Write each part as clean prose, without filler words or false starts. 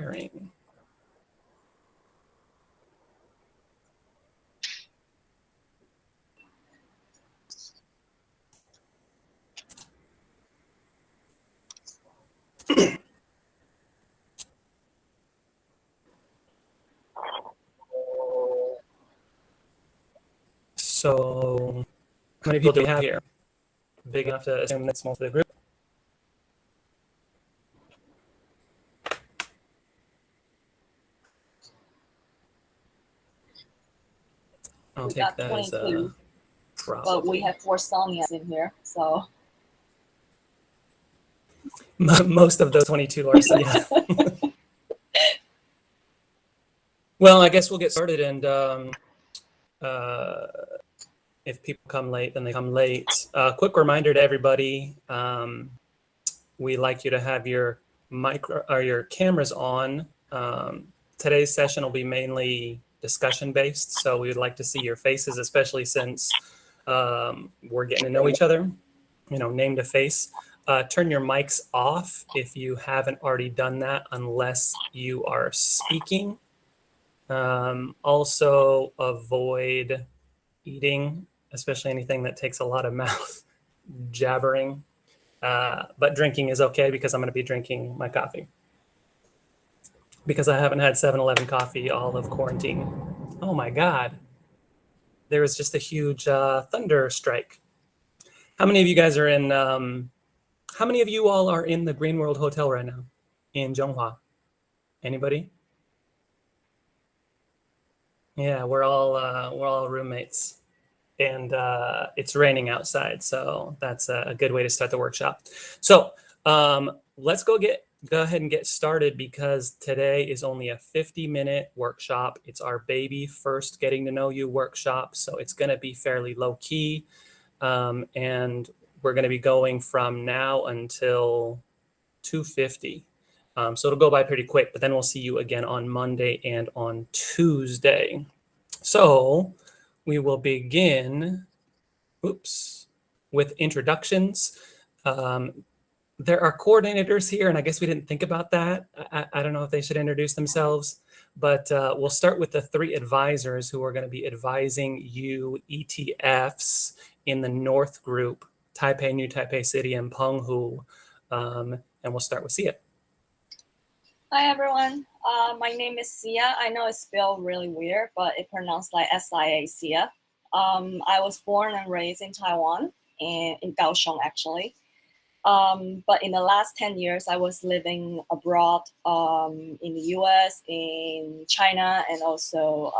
sharing. So how many people do we have here? Big enough to assume that's most of the group? I'll take that as a probably. But we have 4 Sonias in here, so. Most of those 22 are, so yeah. Well, I guess we'll get started, and if people come late, then they come late. Quick reminder to everybody, we like you to have your micro or your cameras on. Today's session will be mainly discussion based, so we would like to see your faces, especially since we're getting to know each other, you know, name to face. Turn your mics off if you haven't already done that, unless you are speaking. Also avoid eating, especially anything that takes a lot of mouth jabbering. But drinking is okay because I'm going to be drinking my coffee. Because I haven't had 7-Eleven coffee all of quarantine. Oh my God. There was just a huge thunder strike. How many of you guys are in, how many of you all are in the Green World Hotel right now in Zhonghua? Anybody? Yeah, we're all roommates, and it's raining outside, so that's a good way to start the workshop. So let's go ahead and get started, because today is only a 50-minute workshop. It's our baby first getting to know you workshop, so it's going to be fairly low key, and we're going to be going from now until 2:50. So it'll go by pretty quick, but then we'll see you again on Monday and on Tuesday. So we will begin, with introductions. There are coordinators here, and I guess we didn't think about that. I don't know if they should introduce themselves, but we'll start with the 3 advisors who are going to be advising you ETFs in the North Group, Taipei, New Taipei City, and Penghu. And we'll start with Sia. Hi, everyone. My name is Sia. I know it's spelled really weird, but it's pronounced like S-I-A, Sia. I was born and raised in Taiwan, and in Kaohsiung, actually. But in the last 10 years, I was living abroad in the US, in China, and also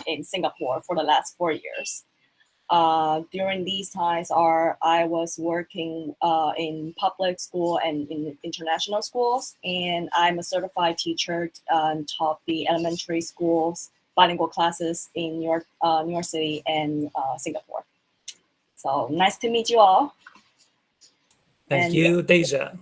in Singapore for the last 4 years. During these times, I was working in public school and in international schools, and I'm a certified teacher and taught the elementary schools bilingual classes in New York City and Singapore. So nice to meet you all. Thank you, Deja.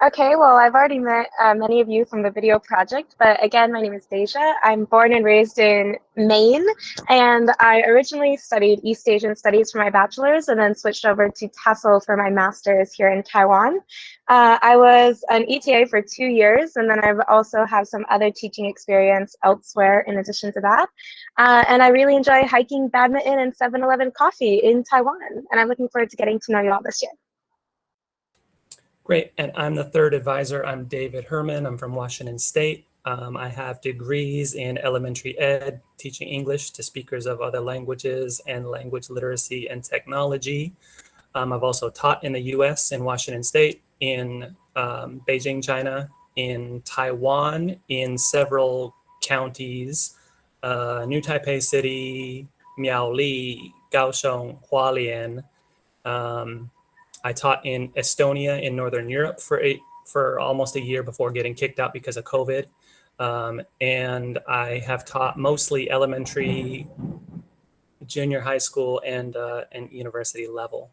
Okay, well, I've already met many of you from the video project, but again, my name is Deja. I'm born and raised in Maine, and I originally studied East Asian Studies for my bachelor's and then switched over to TESOL for my master's here in Taiwan. I was an ETA for 2 years, and then I've also have some other teaching experience elsewhere in addition to that. And I really enjoy hiking, badminton, and 7-Eleven coffee in Taiwan, and I'm looking forward to getting to know you all this year. Great, and I'm the 3rd advisor. I'm David Herman. I'm from Washington State. I have degrees in elementary ed, teaching English to speakers of other languages, and language literacy and technology. I've also taught in the US, in Washington State, in Beijing, China, in Taiwan, in several counties, New Taipei City, Miaoli, Kaohsiung, Hualien. I taught in Estonia in Northern Europe for almost a year before getting kicked out because of COVID. And I have taught mostly elementary, junior high school, and university level.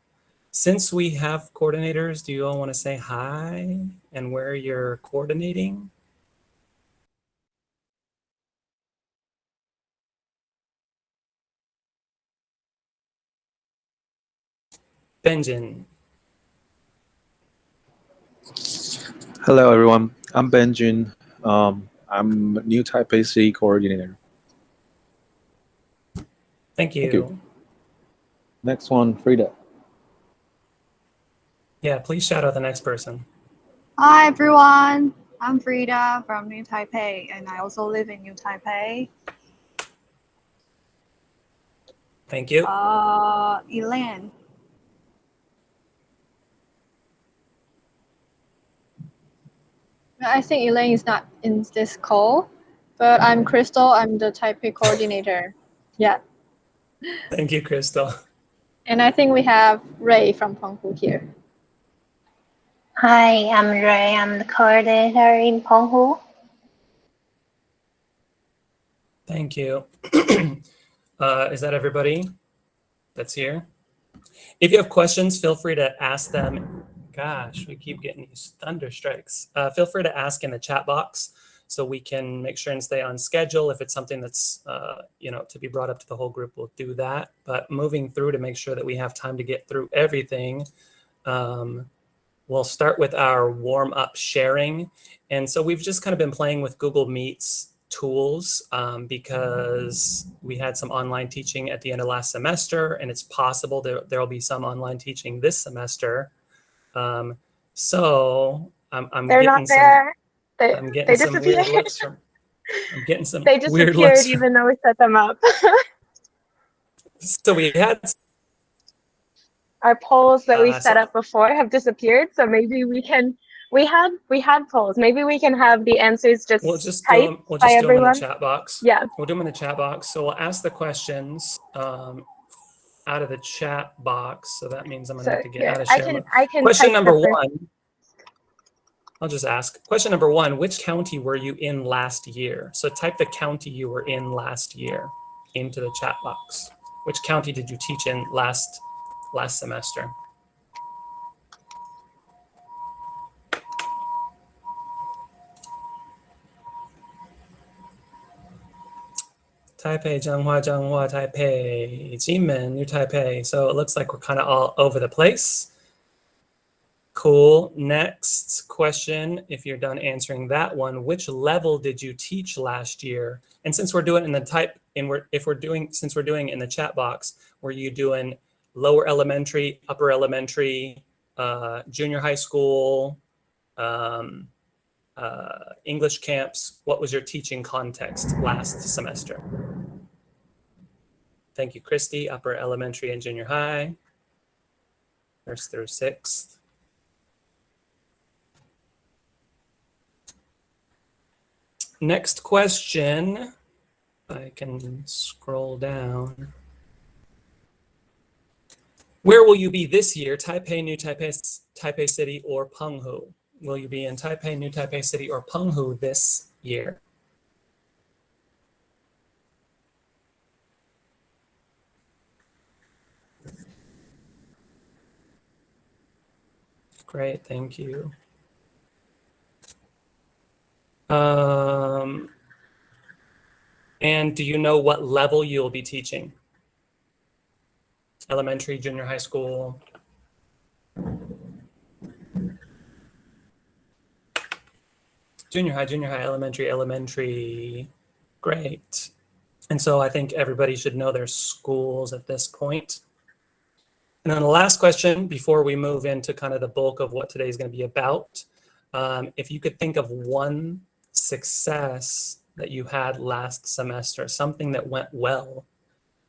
Since we have coordinators, do you all want to say hi and where you're coordinating? Benjin. Hello, everyone. I'm Benjun. I'm new Taipei City coordinator. Thank you. Thank you. Next one, Frida. Yeah, please shout out the next person. Hi everyone, I'm Frida from New Taipei and I also live in New Taipei. Thank you. Elaine. I think Elaine is not in this call, but I'm Crystal, I'm the Taipei coordinator. Yeah, Thank you, Crystal. and I think we have Ray from Penghu here. Hi, I'm Ray. I'm the coordinator in Penghu. Thank you. Is that everybody that's here? If you have questions, feel free to ask them. Gosh, we keep getting these thunder strikes. Feel free to ask in the chat box so we can make sure and stay on schedule. If it's something that's to be brought up to the whole group, we'll do that. But moving through to make sure that we have time to get through everything, we'll start with our warm-up sharing. And so we've just kind of been playing with Google Meet's tools because we had some online teaching at the end of last semester, and it's possible there will be some online teaching this semester. So I'm They're getting not there. I'm getting some disappeared. weird looks from. I'm getting some They weird disappeared looks. even though we set them up. So we had Our polls that we so- set up before have disappeared, so maybe we can. We had polls. Maybe we can have the answers just we'll just do typed them. We'll by just do them in the everyone. chat box. Yeah. We'll do them in the chat box. So we'll ask the questions out of the chat box. So that means I'm gonna So have to get here, out of I share. can. Question type number the first- one. I'll just ask. Question number one, which county were you in last year? So type the county you were in last year into the chat box. Which county did you teach in last semester? Taipei, Zhanghua, Taipei, Jimen, New Taipei. So it looks like we're kind of all over the place. Cool. Next question, if you're done answering that one, which level did you teach last year? And since we're doing in the since we're doing in the chat box, were you doing lower elementary, upper elementary, junior high school, English camps? What was your teaching context last semester? Thank you, Christy. Upper elementary and junior high, first through sixth. Next question, I can scroll down. Where will you be this year? Taipei, New Taipei, Taipei City, or Penghu? Will you be in Taipei, New Taipei City, or Penghu this year? Great, thank you. And do you know what level you'll be teaching? Elementary, junior high school? Junior high, elementary. Great. And so I think everybody should know their schools at this point. And then the last question before we move into kind of the bulk of what today is going to be about, if you could think of one success that you had last semester, something that went well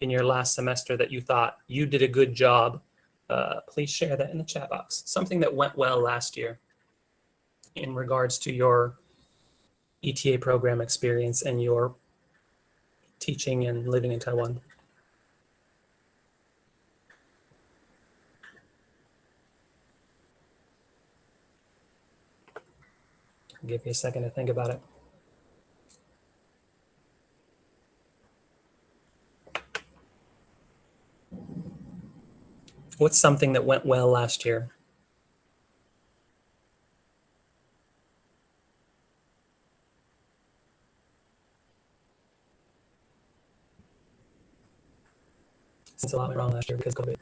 in your last semester that you thought you did a good job, please share that in the chat box. Something that went well last year in regards to your ETA program experience and your teaching and living in Taiwan. I'll give you a second to think about it. What's something that went well last year? Since a lot went wrong last year because of COVID.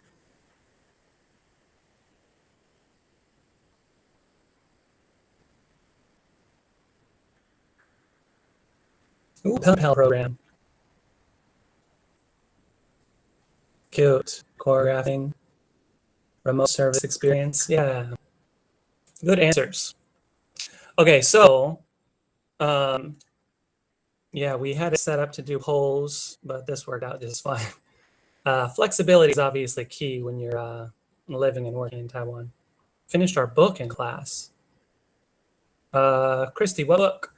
Ooh, pen pal program. Cute. Choreographing. Remote service experience. Yeah. Good answers. Okay, so yeah, we had it set up to do polls, but this worked out just fine. Flexibility is obviously key when you're living and working in Taiwan. Finished our book in class. Christy, what book?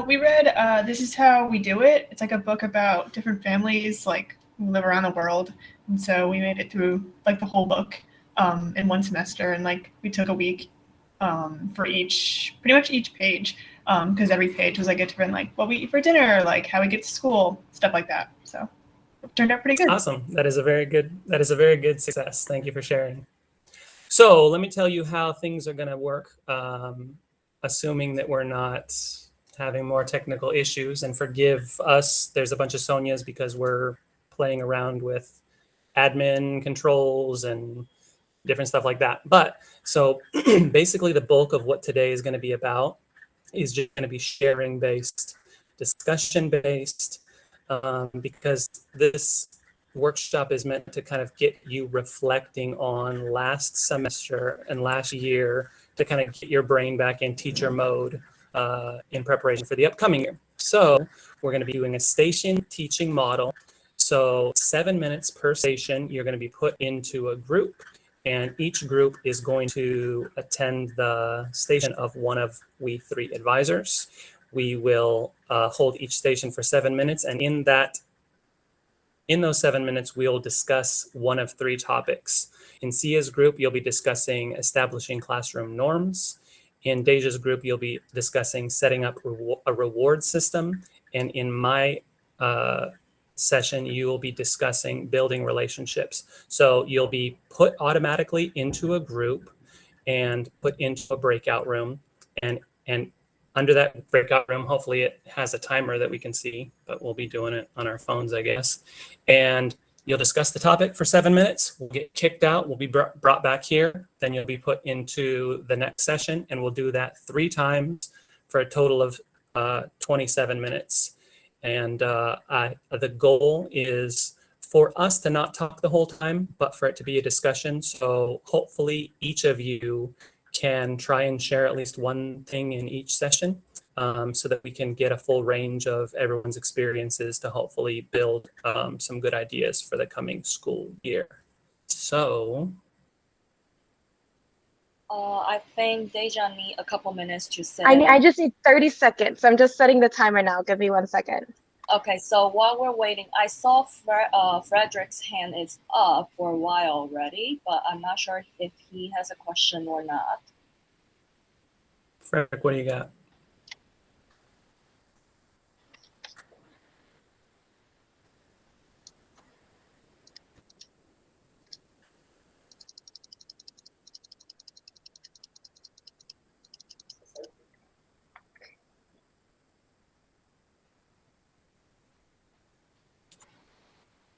We read This Is How We Do It. It's like a book about different families like who live around the world. And so we made it through like the whole book in one semester. And like we took a week for pretty much each page, because every page was like a different, like what we eat for dinner, like how we get to school, stuff like that. So it turned out pretty good. Awesome. That is a very good success. Thank you for sharing. So let me tell you how things are going to work, assuming that we're not having more technical issues. And forgive us, there's a bunch of Sonias because we're playing around with admin controls and different stuff like that. But so basically the bulk of what today is going to be about is just going to be sharing based, discussion based, because this workshop is meant to kind of get you reflecting on last semester and last year to kind of get your brain back in teacher mode in preparation for the upcoming year. So we're going to be doing a station teaching model. So 7 minutes per station, you're going to be put into a group, and each group is going to attend the station of one of we three advisors. We will hold each station for 7 minutes, and in those 7 minutes, we'll discuss one of three topics. In Sia's group, you'll be discussing establishing classroom norms. In Deja's group, you'll be discussing setting up a reward system. And in my session, you will be discussing building relationships. So you'll be put automatically into a group and put into a breakout room. And under that breakout room, hopefully it has a timer that we can see, but we'll be doing it on our phones, I guess. And you'll discuss the topic for 7 minutes. We'll get kicked out. We'll be brought back here. Then you'll be put into the next session, and we'll do that 3 times for a total of 27 minutes. And the goal is for us to not talk the whole time, but for it to be a discussion. So hopefully each of you can try and share at least one thing in each session, so that we can get a full range of everyone's experiences to hopefully build some good ideas for the coming school year. So I think Deja need a couple minutes to set I just need 30 seconds. I'm just setting the timer now. Give me 1 second. Okay, so while we're waiting, I saw Frederick's hand is up for a while already, but I'm not sure if he has a question or not. Frederick, what do you got?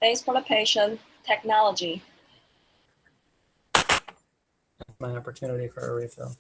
Thanks for the patience. Technology. My opportunity for a refill.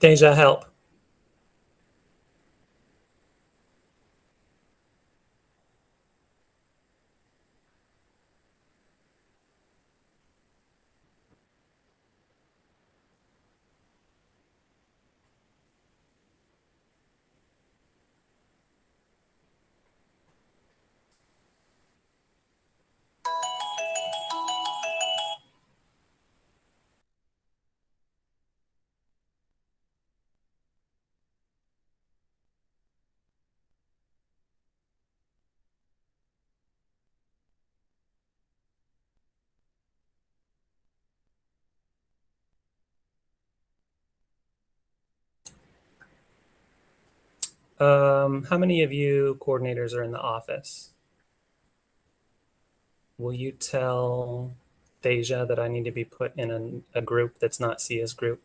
Deja, help. How many of you coordinators are in the office? Will you tell Deja that I need to be put in a group that's not Sia's group?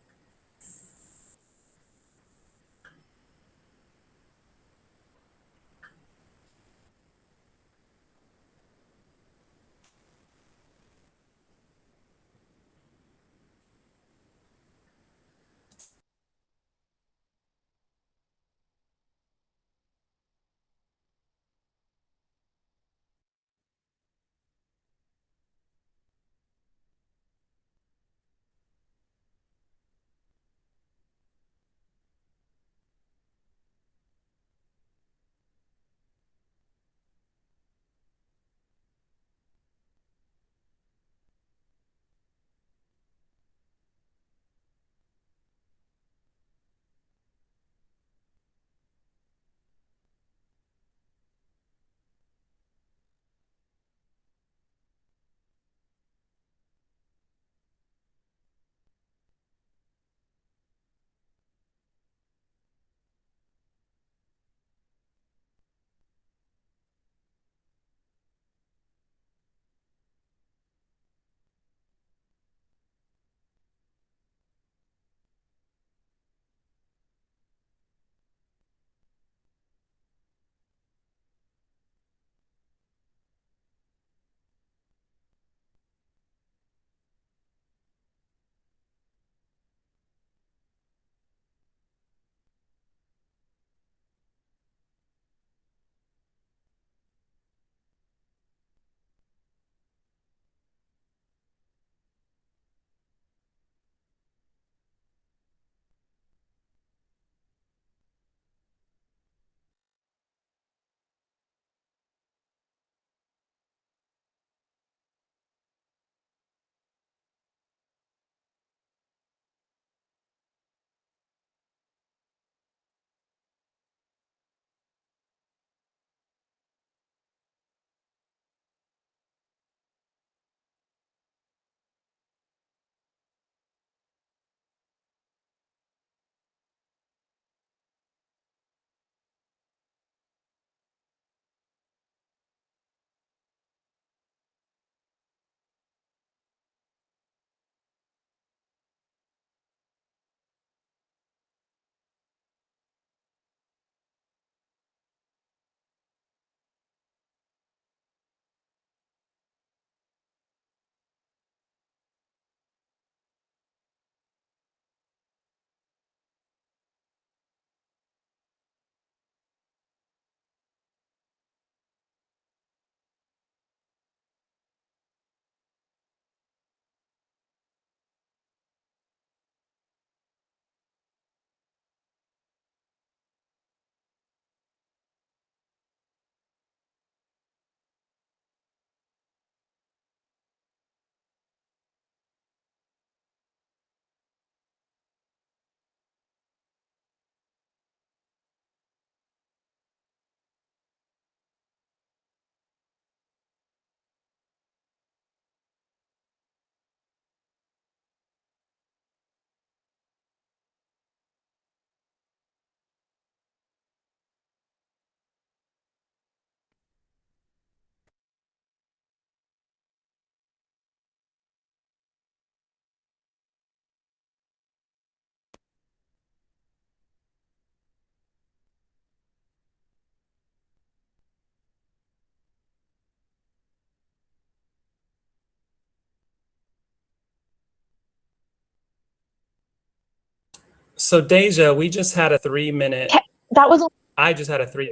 So Deja, we just had a 3-minute. That was I just had a 3.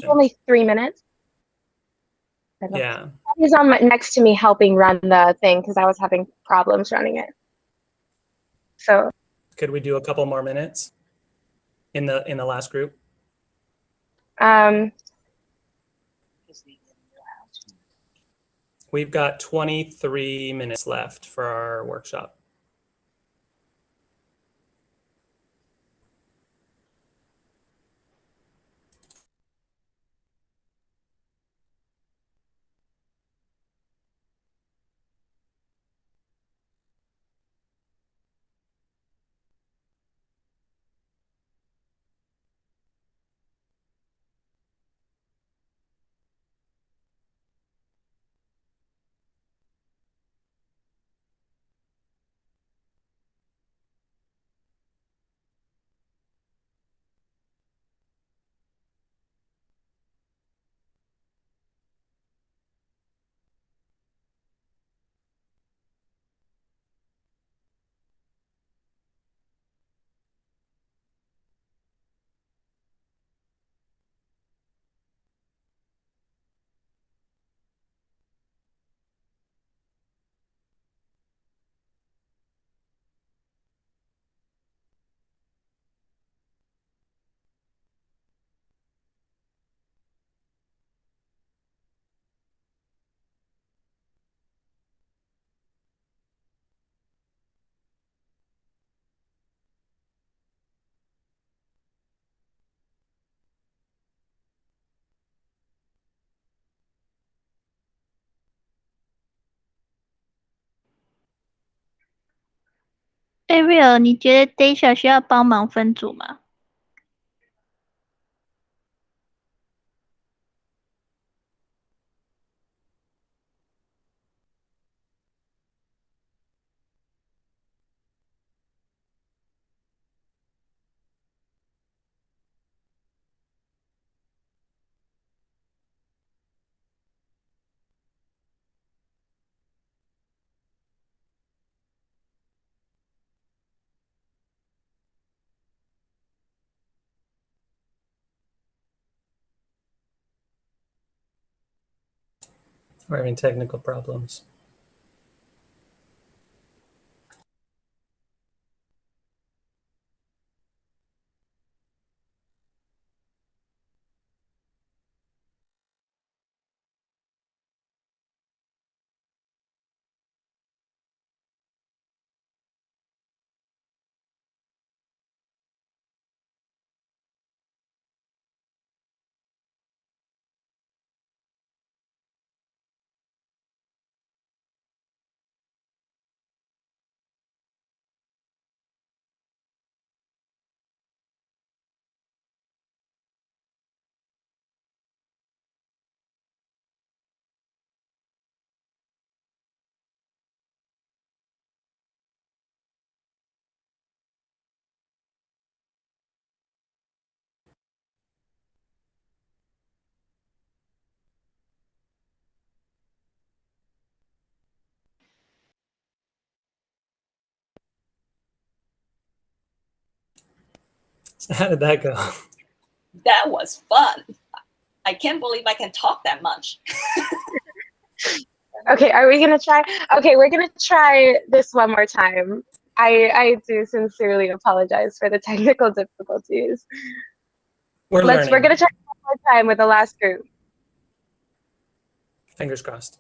only 3 minutes. Yeah. He's on next to me helping run the thing because I was having problems running it. So Could we do a couple more minutes in the last group? um, We've got 23 minutes left for our workshop. Ariel，你觉得 Daisha 需要帮忙分组吗？We're having technical problems. How did that go? That was fun. I can't believe I can talk that much. okay, are we gonna try? Okay, we're gonna try this one more time. I do sincerely apologize for the technical difficulties. We're learning. We're gonna try one more time with the last group. Fingers crossed.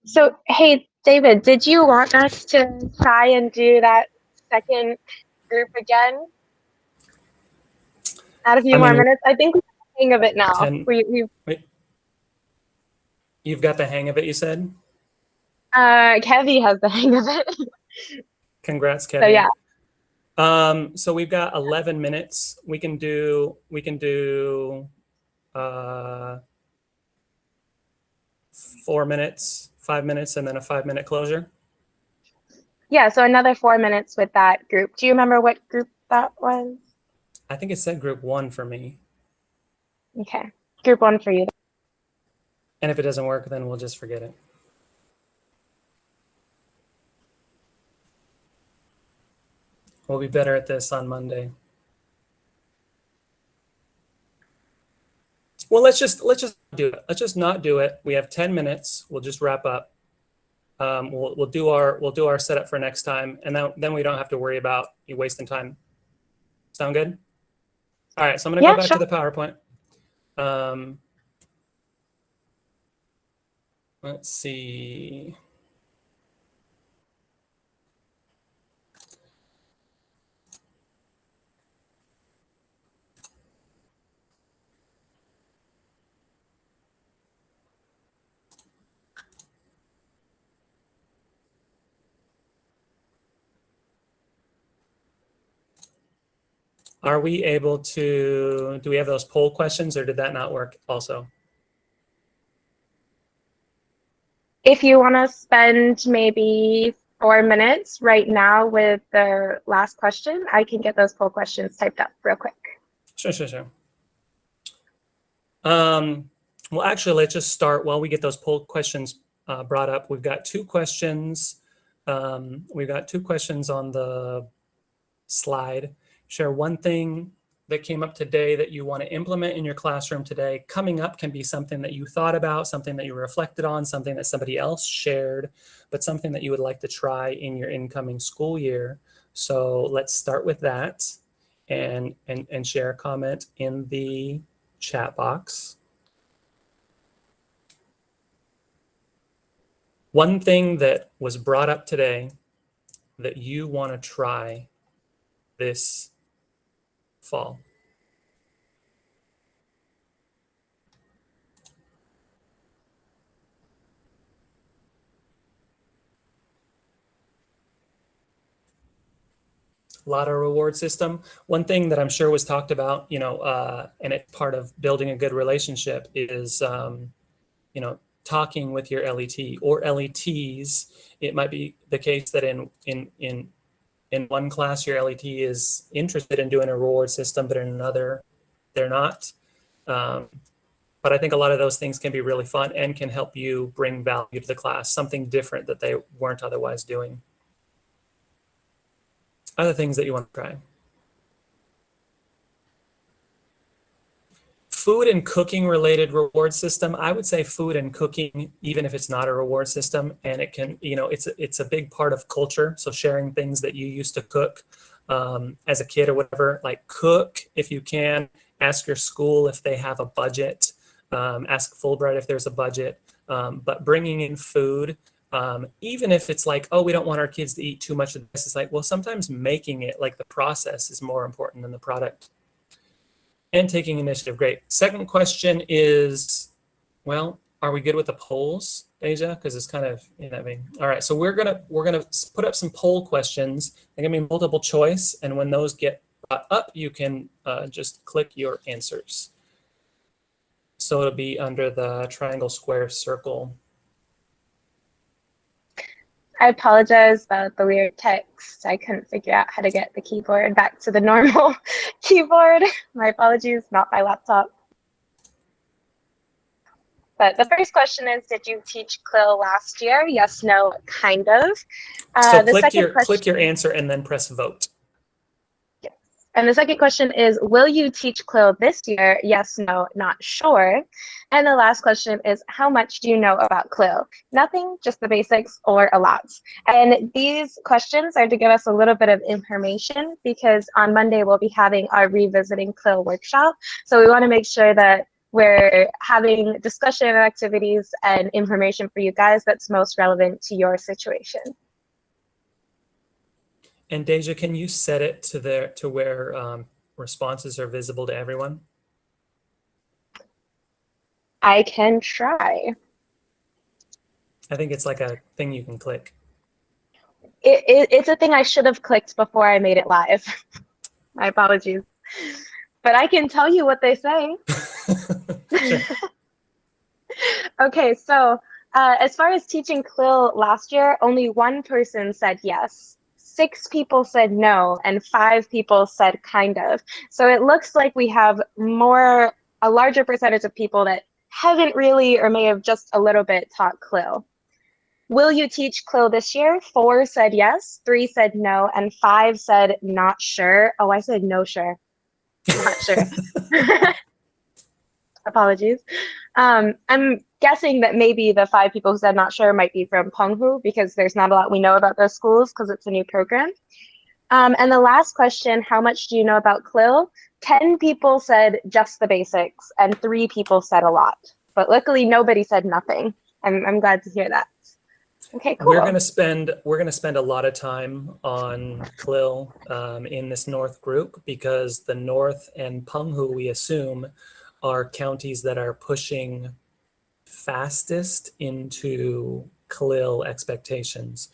So, hey, David, did you want us to try and do that second group again? Add a few I more mean, minutes. I think we have the hang of it now. 10. We've Wait, you've got the hang of it, you said? Kevi has the hang of it. Congrats, So Kevin. yeah, So we've got 11 minutes. We can do 4 minutes, 5 minutes, and then a 5-minute closure. yeah. So another 4 minutes with that group. Do you remember what group that was? I think it said group 1 for me. Okay, group 1 for you. And if it doesn't work, then we'll just forget it. We'll be better at this on Monday. Well, let's just do it. Let's just not do it. We have 10 minutes. We'll just wrap up. We'll do our setup for next time, and then we don't have to worry about you wasting time. Sound good? All right. So I'm gonna Yeah, go back sure. to the PowerPoint. Let's see. Are we able to, do we have those poll questions, or did that not work also? If you want to spend maybe 4 minutes right now with the last question, I can get those poll questions typed up real quick. Sure. Well, actually, let's just start while we get those poll questions brought up. We've got 2 questions. We've got 2 questions on the slide. Share one thing that came up today that you want to implement in your classroom today. Coming up can be something that you thought about, something that you reflected on, something that somebody else shared, but something that you would like to try in your incoming school year. So let's start with that and share a comment in the chat box. One thing that was brought up today that you want to try this fall. A lot of reward system. One thing that I'm sure was talked about, and it's part of building a good relationship is, talking with your LET or LETs. It might be the case that in one class your LET is interested in doing a reward system, but in another they're not. But I think a lot of those things can be really fun and can help you bring value to the class, something different that they weren't otherwise doing. Other things that you want to try. Food and cooking related reward system. I would say food and cooking, even if it's not a reward system, and it can, it's a big part of culture. So sharing things that you used to cook as a kid or whatever, like cook if you can. Ask your school if they have a budget. Ask Fulbright if there's a budget. But bringing in food, even if it's like, oh, we don't want our kids to eat too much of this, it's like, well, sometimes making it, like the process is more important than the product. And taking initiative, great. Second question is, well, are we good with the polls, Deja? Because it's kind of in that vein. All right, so we're gonna put up some poll questions. They're gonna be multiple choice, and when those get brought up, you can just click your answers. So it'll be under the triangle, square, circle. I apologize about the weird text. I couldn't figure out how to get the keyboard back to the normal keyboard. My apologies, not my laptop. But the first question is, did you teach CLIL last year? Yes, no, kind of. So click your answer and then press vote. Yes. And the second question is, will you teach CLIL this year? Yes, no, not sure. And the last question is, how much do you know about CLIL? Nothing, just the basics, or a lot. And these questions are to give us a little bit of information, because on Monday we'll be having our Revisiting CLIL workshop. So we want to make sure that we're having discussion activities and information for you guys that's most relevant to your situation. And Deja, can you set it to where responses are visible to everyone? I can try. I think it's like a thing you can click. It's a thing I should have clicked before I made it live. My apologies. But I can tell you what they say. Sure. Okay, so as far as teaching CLIL last year, only one person said yes. 6 people said no, and 5 people said kind of. So it looks like we have a larger percentage of people that haven't really or may have just a little bit taught CLIL. Will you teach CLIL this year? 4 said yes, 3 said no, and 5 said not sure. Oh, I said no sure. Not sure. Apologies. I'm guessing that maybe the 5 people who said not sure might be from Penghu because there's not a lot we know about those schools because it's a new program. And the last question, how much do you know about CLIL? 10 people said just the basics and 3 people said a lot. But luckily nobody said nothing. I'm glad to hear that. Okay, cool. We're gonna spend a lot of time on CLIL in this North group because the North and Penghu, we assume, are counties that are pushing fastest into CLIL expectations.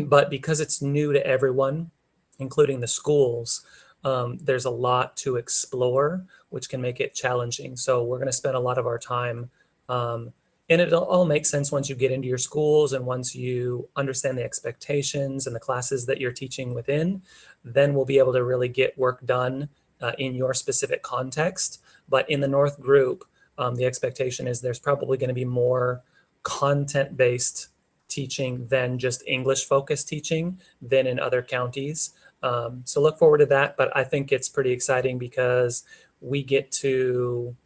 But because it's new to everyone, including the schools, there's a lot to explore, which can make it challenging. So we're going to spend a lot of our time, and it'll all make sense once you get into your schools and once you understand the expectations and the classes that you're teaching within, then we'll be able to really get work done in your specific context. But in the North group, the expectation is there's probably going to be more content-based teaching than just English-focused teaching than in other counties. So look forward to that. But I think it's pretty exciting because we get to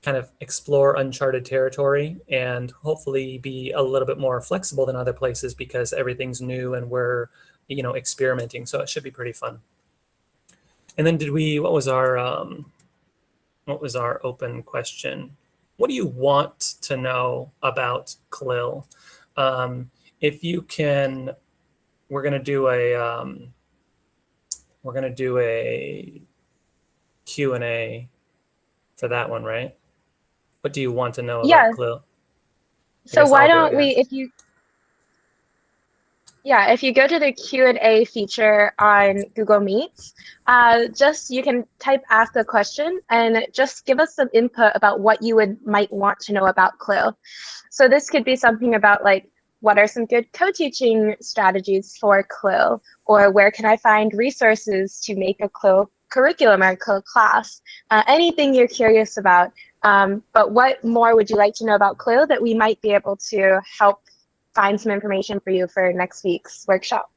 kind of explore uncharted territory and hopefully be a little bit more flexible than other places because everything's new and we're, experimenting. So it should be pretty fun. And then what was our open question? What do you want to know about CLIL? If you can, we're going to do a Q&A for that one, right? What do you want to know about CLIL? So why don't we, if you go to the Q&A feature on Google Meets, you can type ask a question and just give us some input about what you might want to know about CLIL. So this could be something about like, what are some good co-teaching strategies for CLIL? Or where can I find resources to make a CLIL curriculum or a CLIL class? Anything you're curious about. But what more would you like to know about CLIL that we might be able to help find some information for you for next week's workshop?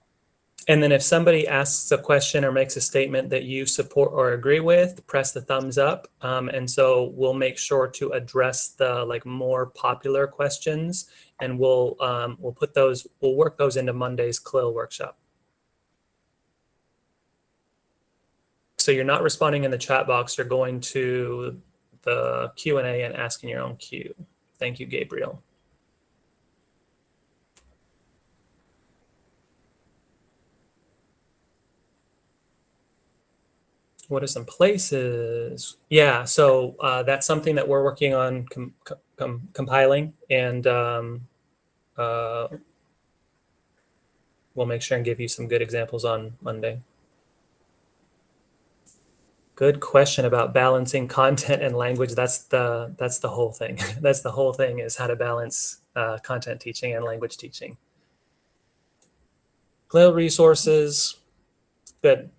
And then if somebody asks a question or makes a statement that you support or agree with, press the thumbs up. And so we'll make sure to address the more popular questions, and we'll work those into Monday's CLIL workshop. So you're not responding in the chat box, you're going to the Q&A and asking your own Q. Thank you, Gabriel. What are some places? Yeah, so that's something that we're working on compiling, and we'll make sure and give you some good examples on Monday. Good question about balancing content and language. That's the whole thing. That's the whole thing, is how to balance content teaching and language teaching. CLIL resources, good.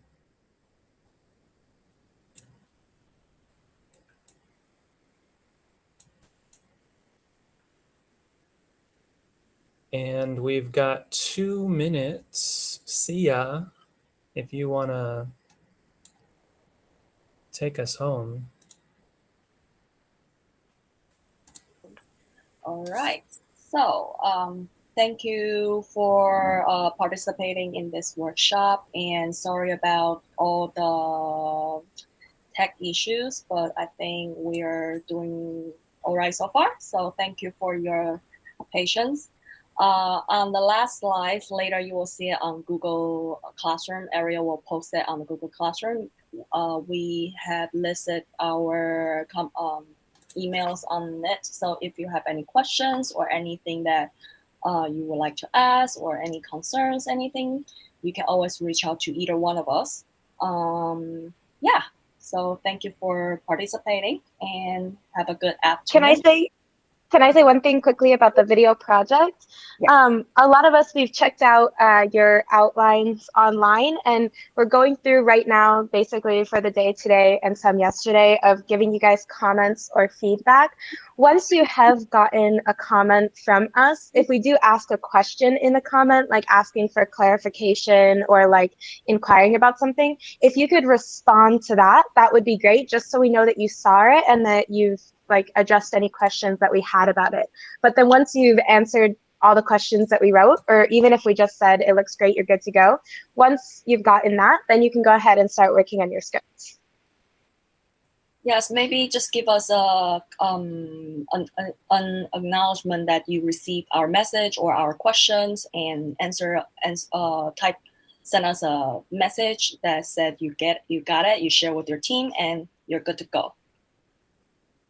And we've got 2 minutes. Sia, if you want to take us home. All right. So thank you for participating in this workshop, and sorry about all the tech issues, but I think we are doing all right so far. So thank you for your patience. On the last slides, later you will see it on Google Classroom. Ariel will post it on the Google Classroom. We have listed our emails on it. So if you have any questions or anything that you would like to ask or any concerns, anything, you can always reach out to either one of us. Yeah, so thank you for participating and have a good afternoon. Can I say one thing quickly about the video project? Yes. A lot of us, we've checked out your outlines online, and we're going through right now, basically for the day today and some yesterday, of giving you guys comments or feedback. Once you have gotten a comment from us, if we do ask a question in the comment, like asking for clarification or like inquiring about something, if you could respond to that, that would be great, just so we know that you saw it and that you've like addressed any questions that we had about it. But then once you've answered all the questions that we wrote, or even if we just said it looks great, you're good to go, once you've gotten that, then you can go ahead and start working on your scripts. Yes, maybe just give us an acknowledgement that you received our message or our questions, and send us a message that said you got it, you share with your team, and you're good to go.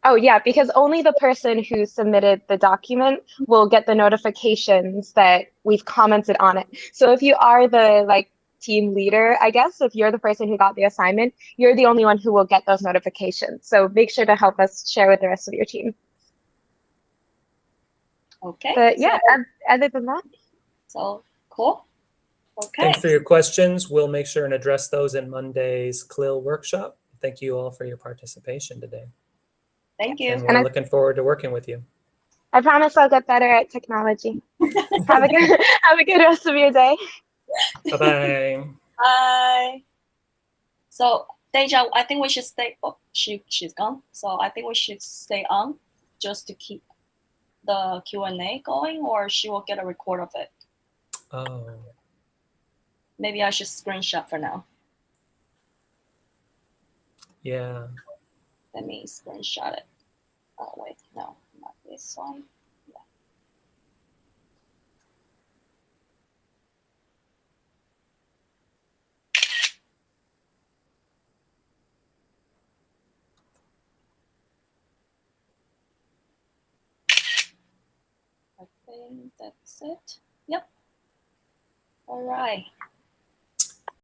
Oh yeah, because only the person who submitted the document will get the notifications that we've commented on it. So if you are the like team leader, I guess, if you're the person who got the assignment, you're the only one who will get those notifications. So make sure to help us share with the rest of your team. Okay. But yeah, other than that. So cool. Okay. Thanks for your questions. We'll make sure and address those in Monday's CLIL workshop. Thank you all for your participation today. Thank you. And we're looking forward to working with you. I promise I'll get better at technology. Have a good rest of your day. Bye-bye. Bye. So Deja, I think we should stay. Oh, she's gone. So I think we should stay on just to keep the Q&A going, or she will get a record of it. Oh. Maybe I should screenshot for now. Yeah. Let me screenshot it. Oh wait, no, not this one. Yeah. I think that's it. Yep. All right.